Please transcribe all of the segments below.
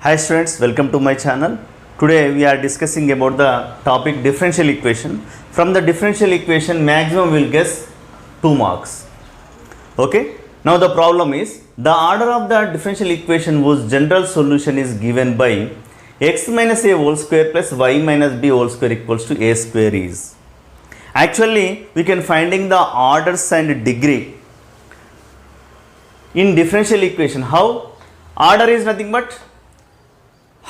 Hi students, welcome to my channel. Today we are discussing about the topic differential equation. From the differential equation maximum will guess 2 marks. Okay. Now the problem is the order of the differential equation whose general solution is given by x minus a whole square plus y minus b whole square equals to a square is. Actually we can finding the orders and degree in differential equation. How? Order is nothing but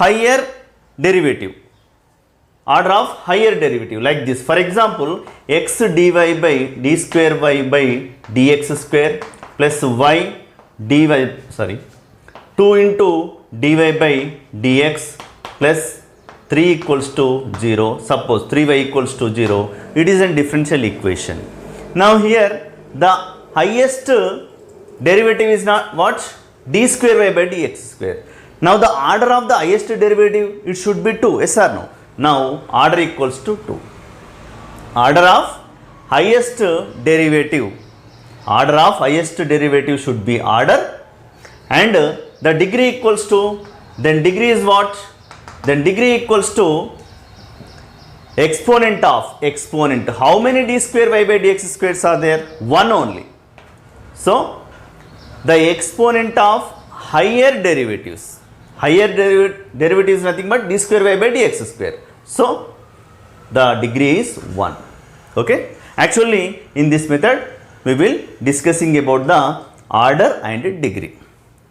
higher derivative, order of higher derivative like this. For example, x dy by d square y by dx square plus y dy 2 into dy by dx plus 3 equals to 0. Suppose 3y equals to 0. It is a differential equation. Now here the highest derivative is not what? D square y by dx square. Now the order of the highest derivative, it should be 2, yes or no? Now order equals to 2. Order of highest derivative, order of highest derivative should be order, and the degree equals to, then degree is what? Then degree equals to exponent of exponent. How many d square y by dx squares are there? 1 only. So the exponent of higher derivatives, higher derivative is nothing but d square y by dx square. So the degree is 1. Okay. Actually in this method we will discussing about the order and degree.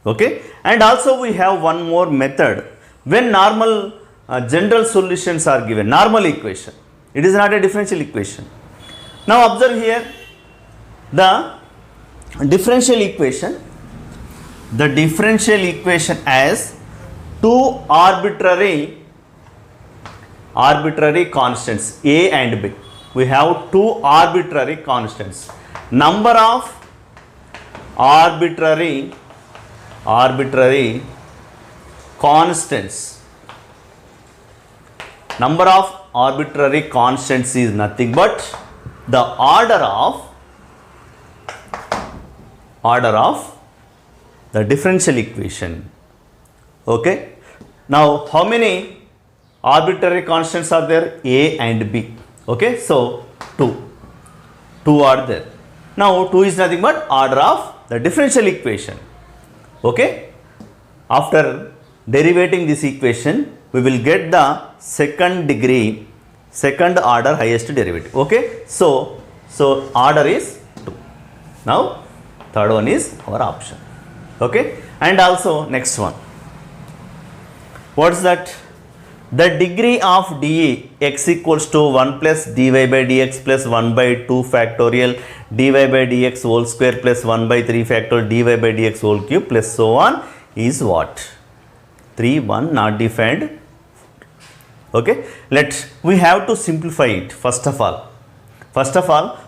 Okay. And also we have one more method when normal general solutions are given, normal equation. It is not a differential equation. Now observe here the differential equation. The differential equation as two arbitrary constants a and b. We have two arbitrary constants. Number of arbitrary constants. Number of arbitrary constants is nothing but the order of the differential equation. Okay. Now how many arbitrary constants are there? A and b. Okay. So 2 are there. Now 2 is nothing but order of the differential equation. Okay. After derivating this equation we will get the second order highest derivative. Okay. So order is 2. Now third one is our option. Okay. And also next one, what is that? The degree of dE x equals to 1 plus dy by dx plus 1 by 2 factorial dy by dx whole square plus 1 by 3 factorial dy by dx whole cube plus so on is what? 3, 1 not defined. Okay. We have to simplify it first of all.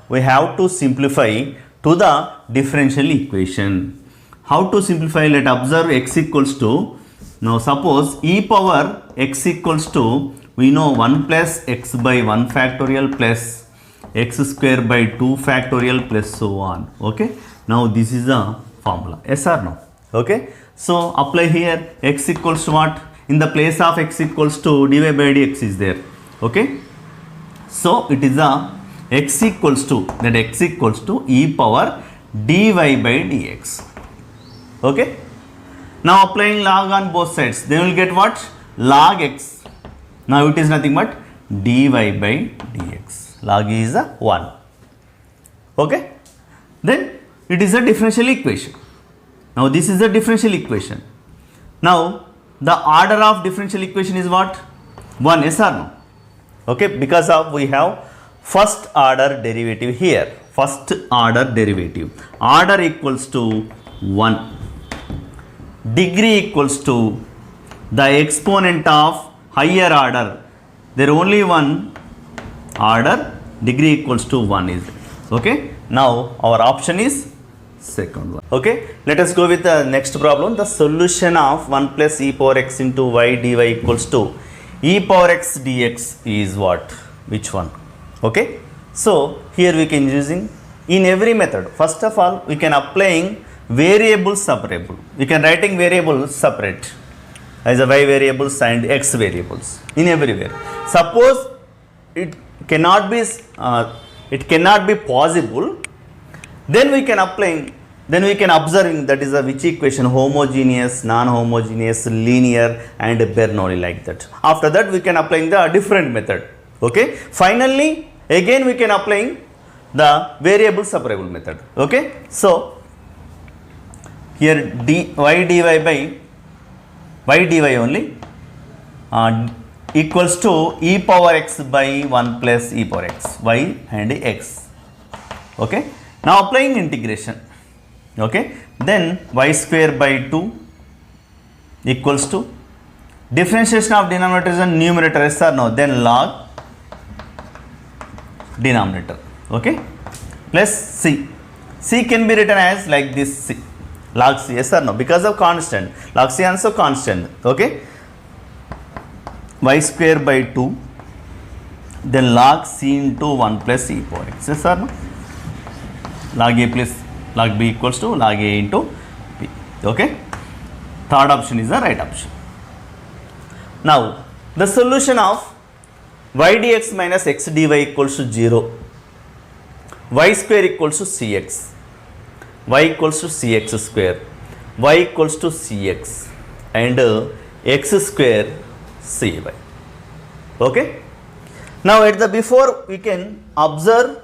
We have to simplify to the differential equation. How to simplify? Let observe x equals to, now suppose e power x equals to, we know 1 plus x by 1 factorial plus x square by 2 factorial plus so on. Okay. Now this is the formula. Yes or no? Okay. So apply here x equals to what? In the place of x equals to dy by dx is there. Okay. So it is a x equals to, that x equals to e power dy by dx. Okay. Now applying log on both sides, they will get what? Log x. Now it is nothing but dy by dx. Log is a 1. Okay. Then it is a differential equation. Now this is the differential equation. Now the order of differential equation is what? 1, yes or no? Okay. Because of we have first order derivative here. First order derivative. Order equals to 1. Degree equals to the exponent of higher order. There only one order, degree equals to 1 is. Okay. Now our option is second one. Okay. Let us go with the next problem. The solution of 1 plus e power x into y dy equals to e power x dx is what? Which one? Okay. So here we can using in every method. First of all we can applying variable separable. We can writing variable separate. as a y variables and x variables in everywhere. Suppose it cannot be possible, then we can observing that is a which equation, homogeneous, non-homogeneous, linear and Bernoulli, like that. After that we can applying the different method. Okay, finally again we can applying the variable separable method. Okay, so here y dy only equals to e power x by 1 plus e power x, y and x. Okay, now applying integration. Okay, then y square by 2 equals to differentiation of denominator and numerator, yes or no, then log denominator. Okay, plus c can be written as like this, c log c, yes or no, because of constant, log c also constant. Okay, y square by 2 then log c into 1 plus e power x, yes or no, log a plus log b equals to log a into b. Okay, third option is the right option. Now the solution of y dx minus x dy equals to 0, y square equals to cx, y equals to cx square, y equals to cx and x square cy. Okay, now at the before we can observe,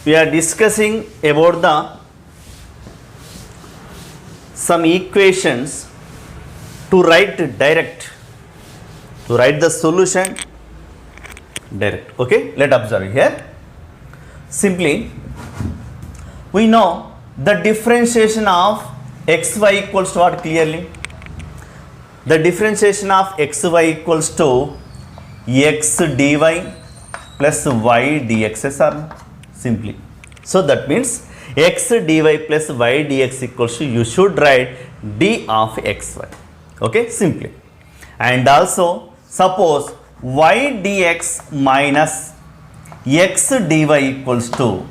we are discussing about the some equations to write direct, to write the solution direct. Okay, let observe here. Simply we know the differentiation of xy equals to what? Clearly the differentiation of xy equals to x dy plus y dx, or simply. So that means x dy plus y dx equals to, you should write d of xy. Okay, simply. And also suppose y dx minus x dy equals to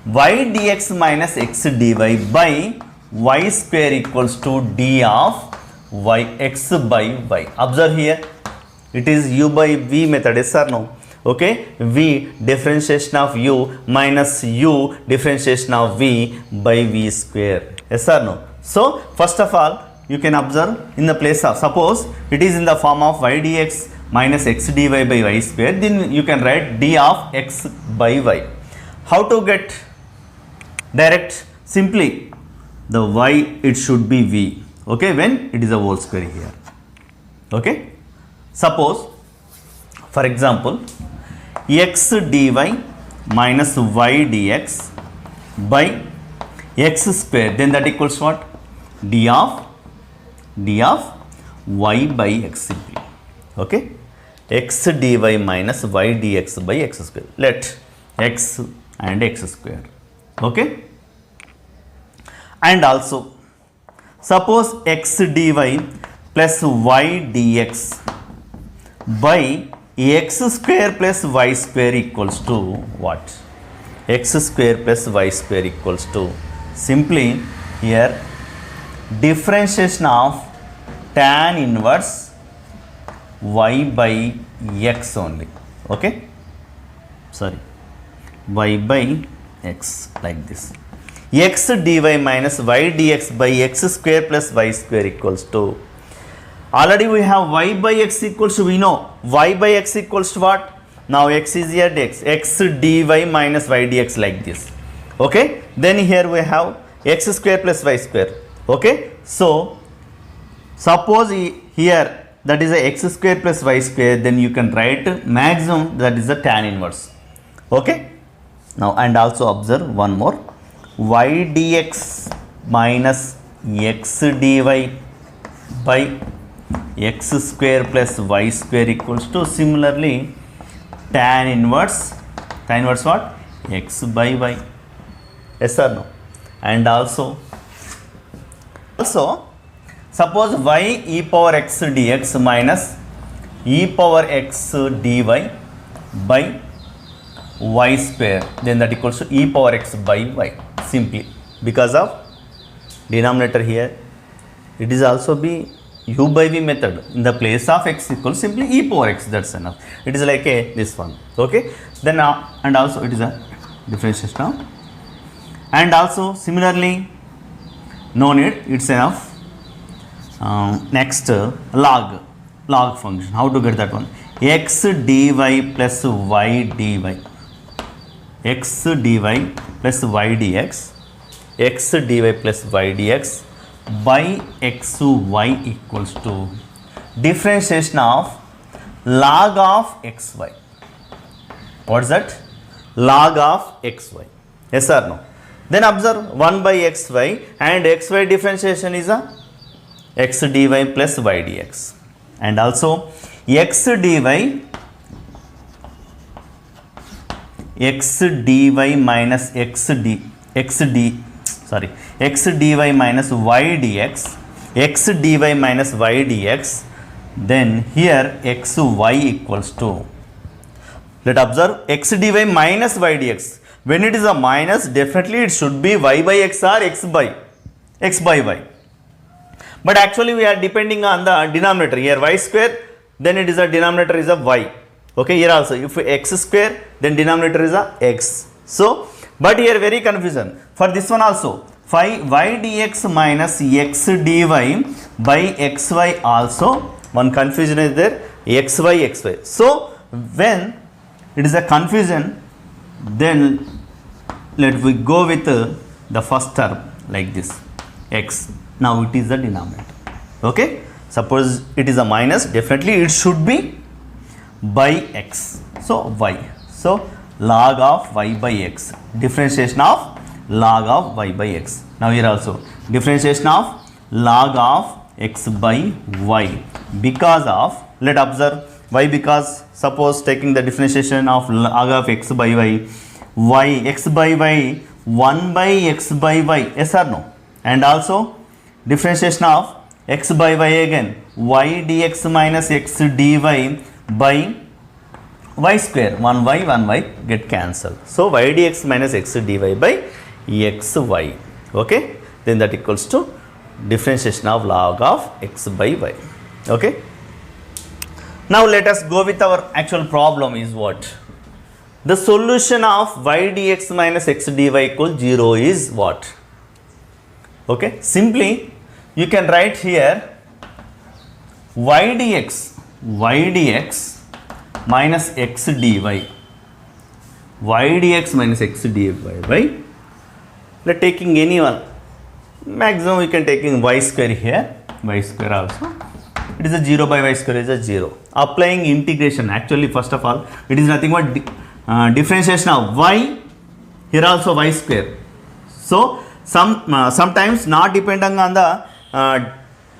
y dx minus x dy by y square equals to d of y x by y. Observe here, it is u by v method, yes or no. Okay, v differentiation of u minus u differentiation of v by v square, yes or no. So first of all you can observe in the place of, suppose it is in the form of y dx minus x dy by y square, then you can write d of x by y. How to get direct? Simply the y, it should be v. Okay, when it is a whole square here. Okay, suppose for example x dy minus y dx by x square, then that equals what? d of y by x simply. Okay, x dy minus y dx by x square, let x and x square. Okay, and also suppose x dy plus y dx by x square plus y square equals to what? X square plus y square equals to, simply here differentiation of tan inverse y by x only. Okay, sorry, y by x, like this. X dy minus y dx by x square plus y square equals to, already we have y by x equals to, we know y by x equals to what? Now x is here dx, x dy minus y dx, like this. Okay, then here we have x square plus y square. Okay, so suppose here that is a x square plus y square, then you can write maximum, that is the tan inverse. Okay, now and also observe one more, y dx minus x dy by x square plus y square equals to, similarly tan inverse what? X by y, yes or no. And also suppose y e power x dx minus e power x dy by y square, then that equals to e power x by y, simply because of denominator here, it is also be u by v method. In the place of x equals simply e power x, that's enough. It is like a this one, okay. Then and also it is a differentiation of, and also similarly no need, it's enough. Next log function, how to get that one? X dy plus y dy, x dy plus y dx, x dy plus y dx by xy equals to differentiation of log of xy. What is that? Log of xy. Yes or no? Then observe 1 by xy, and xy differentiation is a x dy plus y dx, and also x dy minus x dy minus y dx, x dy minus y dx, then here xy equals to, let observe x dy minus y dx. When it is a minus, definitely it should be y by x or x by y. But actually we are depending on the denominator. Here y square, then it is a denominator is a y. Okay, here also if x square, then denominator is a x. So, but here very confusion. For this one also, y dx minus x dy by xy also, one confusion is there, xy. So, when it is a confusion, then let we go with the first term like this, x. Now it is the denominator. Okay, suppose it is a minus, definitely it should be by x. So y. So log of y by x, differentiation of log of y by x. Now here also differentiation of log of x by y, because of, let observe why, because suppose taking the differentiation of log of x by y, x by y 1 by x by y, yes or no? And also differentiation of x by y again, y dx minus x dy by y square, 1y get cancelled. So y dx minus x dy by xy, okay. Then that equals to differentiation of log of x by y, okay. Now let us go with our actual problem is what? The solution of y dx minus x dy equals 0 is what? Okay, simply you can write here y dx minus x dy, y dx minus x dy by, let taking any one, maximum we can taking y square here, y square also, it is a 0 by y square is a 0. Applying integration, actually first of all it is nothing but differentiation of y, here also y square. So sometimes not depending on the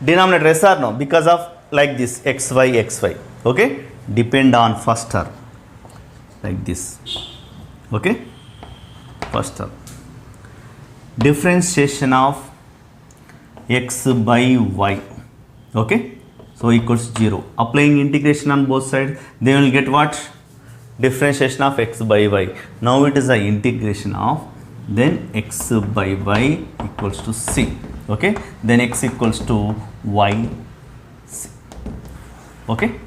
denominator, yes or no, because of like this xy, okay, depend on first term like this, okay, first term, differentiation of x by y, okay, so equals 0. Applying integration on both sides, they will get what? Differentiation of x by y. Now it is a integration of, then x by y equals to c, okay, then x equals to y c, okay.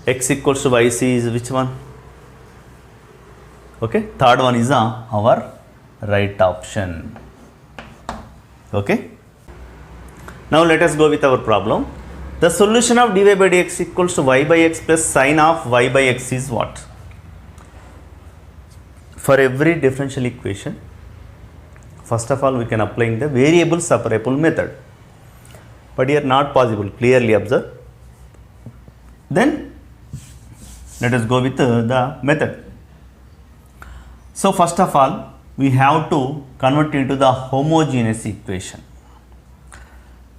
X equals to yc is which one? Okay, third one is our right option, okay. Now let us go with our problem. The solution of dy by dx equals to y by x plus sine of y by x is what? For every differential equation, first of all we can apply the variable separable method, but here not possible, clearly observe. Then let us go with the method. So first of all we have to convert into the homogeneous equation.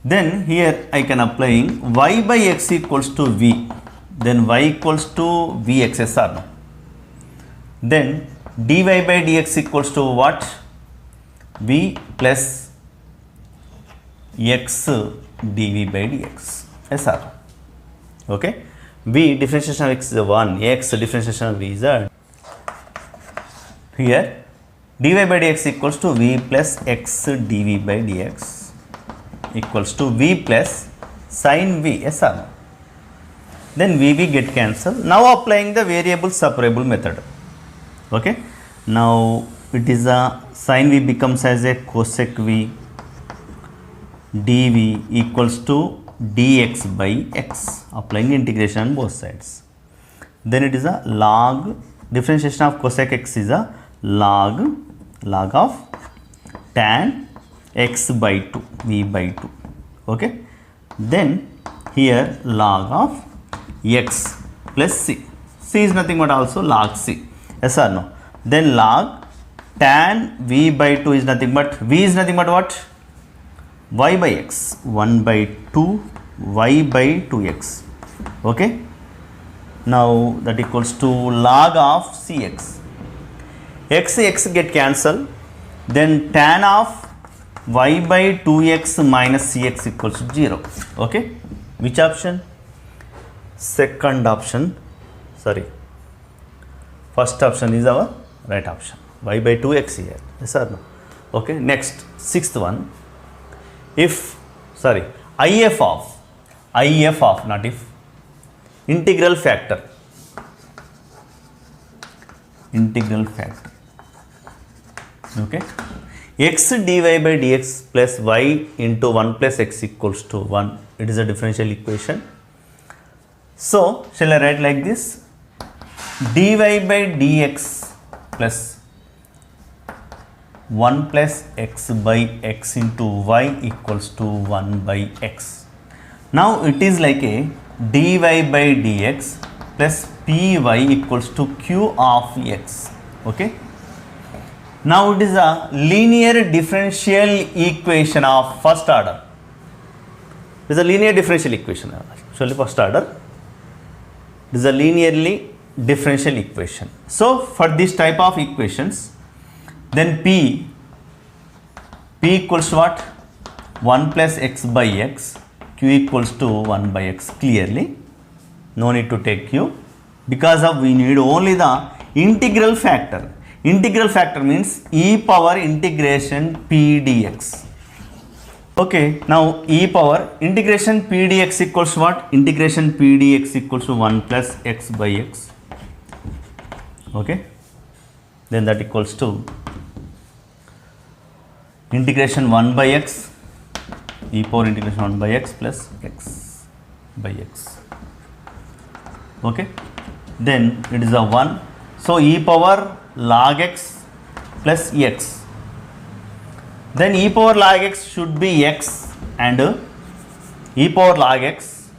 Then here I can applying y by x equals to v, then y equals to vx, or no? Then dy by dx equals to what? v plus x dv by dx, yes or no? Okay, v differentiation of x is 1, x differentiation of v is here dy by dx equals to v plus x dv by dx equals to v plus sin v, yes or no? Then vv get cancelled. Now applying the variable separable method. Okay, now it is a sin v becomes as a cosec v dv equals to dx by x, applying integration on both sides. Then it is a log, differentiation of cosec x is a log of tan x by 2, v by 2. Okay, then here log of x plus c, c is nothing but also log c, yes or no? Then log tan v by 2 is nothing but, v is nothing but what? Y by x, 1 by 2 y by 2x. Okay, now that equals to log of cx, x get cancelled, then tan of y by 2x minus cx equals to 0. Okay, which option? Second option, sorry, first option is our right option, y by 2x here, yes or no? Okay, next, sixth one, if, sorry, if of, not if, integral factor, okay, x dy by dx plus y into 1 plus x equals to 1, it is a differential equation. So shall I write like this, dy by dx plus 1 plus x by x into y equals to 1 by x. Now it is like a dy by dx plus py equals to q of x. Okay, now it is a linear differential equation of first order. It is a linear differential equation, actually first order. It is a linearly differential equation. So for this type of equations, then p equals to what? 1 plus x by x, q equals to 1 by x, clearly, no need to take q, because of we need only the integral factor. Integral factor means e power integration p dx. Okay, now e power integration p dx equals to what? Integration p dx equals to 1 plus x by x. Okay, then that equals to integration 1 by x, e power integration 1 by x plus x by x. Okay, then it is a 1, so e power log x plus x, then e power log x should be x, and e power log x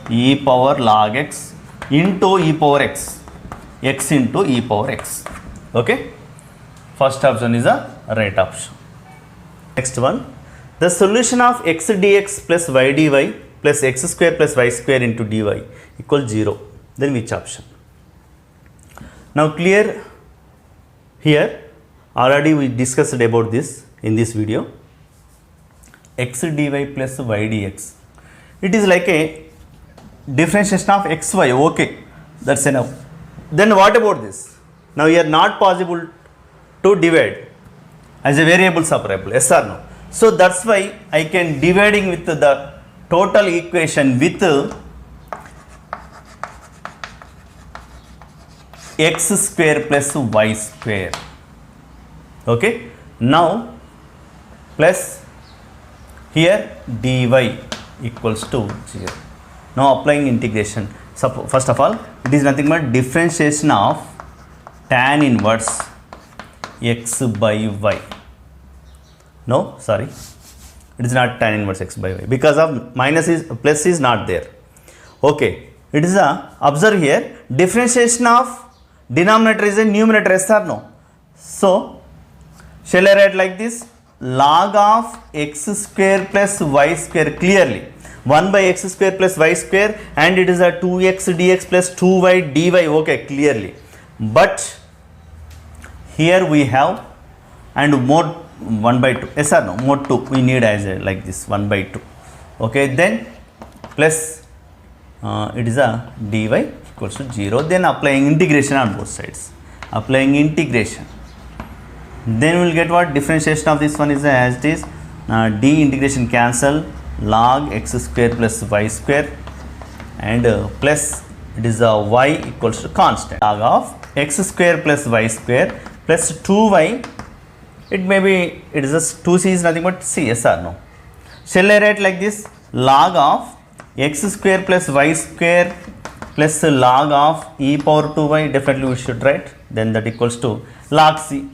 into e power x into e power x. Okay, first option is a right option. Next one, the solution of x dx plus y dy plus x square plus y square into dy equals 0, then which option? Now clear, here already we discussed about this in this video. X dy plus y dx, it is like a differentiation of xy. Okay, that's enough. Then what about this? Now here not possible to divide as a variable separable, yes or no? So that's why I can dividing with the total equation with x square plus y square. Okay, now plus here dy equals to 0. Now applying integration. So first of all, it is nothing but differentiation of tan inverse x by y. No, sorry, it is not tan inverse x by y, because of minus is plus is not there. Okay, it is a, observe here, differentiation of denominator is a numerator, yes or no? So shall I write like this, log of x square plus y square, clearly 1 by x square plus y square, and it is a 2x dx plus 2y dy. Okay, clearly, but here we have and more 1 by 2, yes or no? More 2 we need as a, like this 1 by 2. Okay, then plus it is a dy equals to 0, then applying integration on both sides. Applying integration, Then we will get what? Differentiation of this one is as it is. D integration cancel, log x square plus y square, and plus it is y equals to constant. Log of x square plus y square plus 2y, it may be, it is just 2c is nothing but c, yes or no? Shall I write like this? Log of x square plus y square plus log of e power 2y, definitely we should write, then that equals to log c,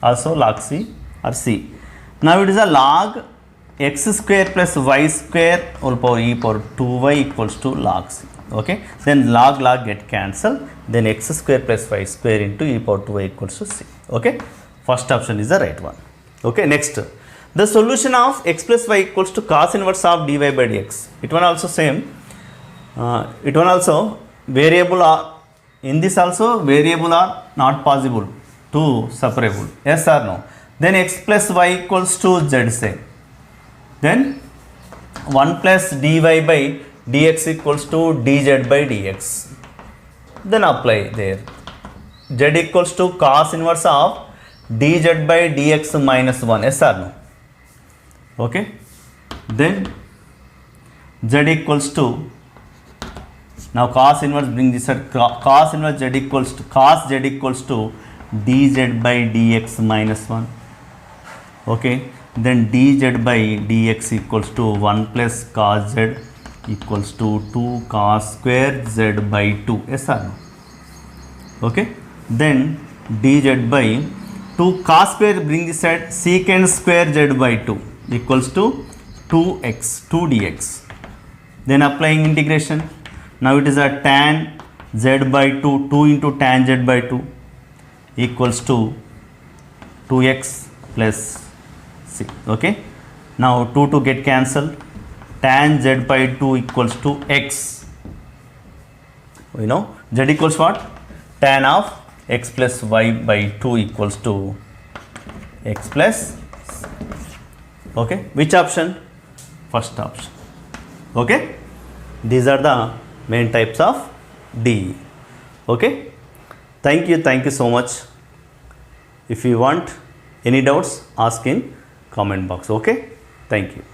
also log c or c. Now it is a log x square plus y square whole power e power 2y equals to log c. Okay, then log get cancelled, then x square plus y square into e power 2y equals to c. Okay, first option is the right one. Okay, next, the solution of x plus y equals to cos inverse of dy by dx. It one also same. It one also variable are, in this also variable are not possible to separable, yes or no? Then x plus y equals to z say. Then 1 plus dy by dx equals to dz by dx. Then apply there. Z equals to cos inverse of dz by dx minus 1, yes or no? Okay. Then z equals to, now cos inverse, bring this at cos inverse z equals to, cos z equals to dz by dx minus 1. Okay. Then dz by dx equals to 1 plus cos z equals to 2 cos square z by 2, yes or no? Okay. Then dz by 2 cos square, bring this at secant square z by 2 equals to 2x, 2 dx. Then applying integration, now it is a tan z by 2, 2 into tan z by 2 equals to 2x plus c. Okay. Now 2 get cancelled, tan z by 2 equals to x. You know, z equals what? Tan of x plus y by 2 equals to x plus c. Okay. Which option? First option. Okay. These are the main types of DE. Okay. Thank you so much. If you want any doubts, ask in comment box. Okay. Thank you.